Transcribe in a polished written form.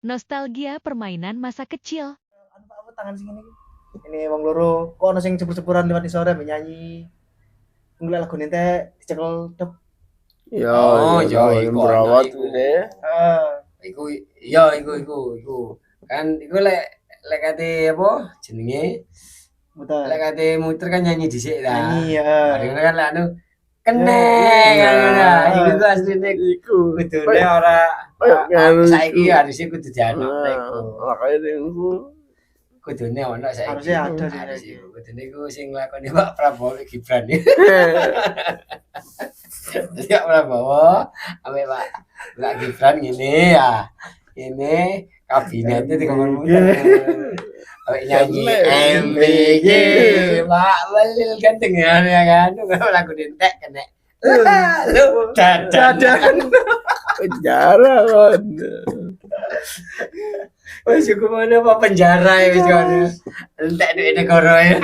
Nostalgia permainan masa kecil. Anu Pak, apa tangan sing ngene iki. Ini wong loro, kok ono sing cepur-cepuran lewat di sore nyanyi. Nggak lagu nente dicekel dep. Ya, Oh, ya, ya, iku berawat iku. ini. Iku iya iku. Kan iku lek kate apa jenenge? Betul. Lek kate muter kan nyanyi dhisik ta. Nyanyi ya. Mari ngono kan lek anu keneng kan ngono. Iku ku asline Iku. kudune ora saiki harus kudu diano iku. Makanya itu. Kudune ono saiki. Harusnya ada sih. Harus iku. Kudune iku sing nglakoni Pak Prabowo Gibran. Jadi Pak Prabowo ame Pak Gibran ngene ya. Ini kabinetnya dikongkon awake nyanyi MBG Pak Walil ganteng ya kan lagu dentek kena lu dadan Penjara kan. wis iku mana Pak penjara wis kan entek duit negara ya